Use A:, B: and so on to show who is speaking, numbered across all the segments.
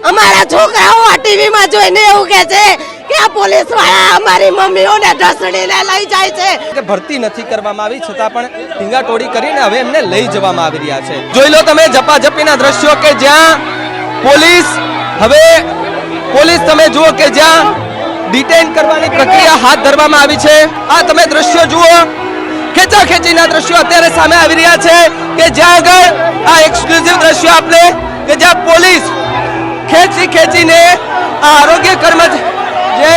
A: અમારા છોકરાઓ આ ટીવીમાં જોઈને એવું કહે છે કે આ પોલીસ વાળા અમારી મમ્મીઓને ઢસડીને લઈ જાય છે
B: કે ભરતી નથી કરવામાં આવી છતાં પણ ઢીંગાટોળી કરીને હવે એમને લઈ જવામાં આવી રહ્યા છે। જોઈ લો તમે ઝપાઝપીના દ્રશ્યો કે જ્યાં પોલીસ તમે જુઓ કે જ્યાં ડિટેન કરવાની પ્રક્રિયા હાથ ધરવામાં આવી છે। આ તમે દ્રશ્યો જુઓ, ખેંચાખેંચીના દ્રશ્યો અત્યારે સામે આવી રહ્યા છે કે જ્યાં આગળ આ એક્સક્લુઝિવ દ્રશ્યો આપણે કે જ્યાં પોલીસ ખેંચીને આ આરોગ્ય જે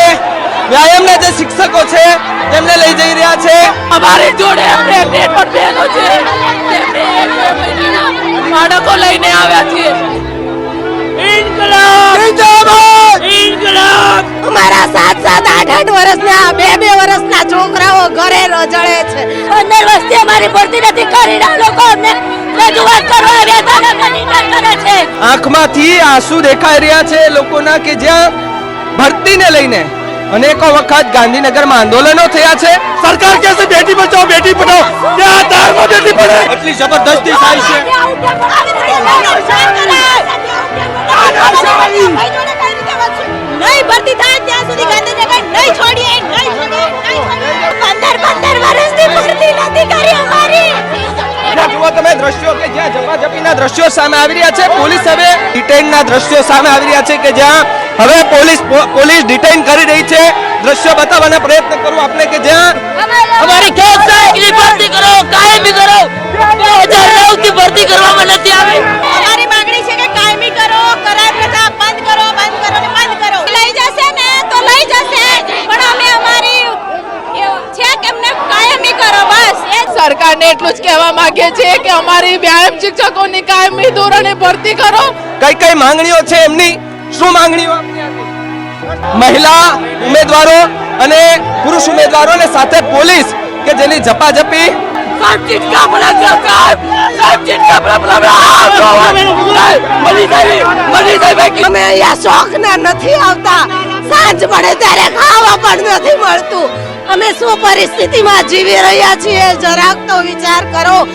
B: વ્યાયામના જે શિક્ષકો છે તેમને લઈ જઈ રહ્યા છે।
C: અમારી જોડે પ્રેગ્નેન્ટ પણ બહેનો છે, બાળકો લઈને આવ્યા છે।
A: અમારા 7-8 વર્ષના 2 વર્ષના છોકરાઓ ઘરે રજળે છે।
C: 15 વર્ષથી અમારી ભરતી નથી કરી, આ લોકો અમને રજૂઆત કરવા આવ્યા હતા અને નિકાલ કરે છે।
B: આંખમાંથી આંસુ દેખાઈ રહ્યા છે લોકોના કે જ્યાં ભરતીને લઈને અનેકો વખત ગાંધીનગરમાં આંદોલનો થયા છે। સરકાર કહે છે બેટી બચાવો બેટી પઢાઓ, ત્યાં તારમાં બેટી પડે એટલી જબરદસ્તી થાય છે।
C: નહીં ભરતી થાય ત્યાં સુધી ગાંધીનગર નહીં છોડીએ, નહીં છોડીએ, નહીં છોડીએ। 15 વર્ષથી ભરતી નથી કરી અમારી।
B: જુઓ તમે દ્રશ્યો કે જ્યાં ઝપાઝપીના દ્રશ્યો સામે આવી રહ્યા છે। પોલીસ હવે ડિટેનના દ્રશ્યો સામે આવી રહ્યા છે કે જ્યાં હવે પોલીસ ડિટેન કરી રહી છે। દ્રશ્યો બતાવવાનો પ્રયત્ન કરું આપણે કે જ્યાં
C: અમારી ખેત સહાયકની ભરતી કરો, કાયમી કરો। 2009 થી ભરતી કરવામાં નથી આવી। અમારી માંગણી છે કે કાયમી કરો, કરાર પ્રથા બંધ કરો ને બંધ કરો। લઈ જશે ને તો લઈ જશે, પણ અમે અમારી છે કે એમને કાયમી કરો, બસ। સરકારને એટલું જ કહેવા માંગે છે કે અમારી વ્યાયામ શિક્ષકોની કાયમી ધોરણે ભરતી કરો।
B: કઈ માંગણીઓ છે એમની, શું માંગણીઓ મહિલા ઉમેદવારો અને પુરુષ ઉમેદવારોને સાથે પોલીસ કે જેની ઝપાઝપી
A: અમે અહીંયા શોખના નથી આવતા, સાંજ પડે ત્યારે ખાવા પણ નથી મળતું। અમે શું પરિસ્થિતિમાં જીવી રહ્યા છીએ જરાક તો વિચાર કરો।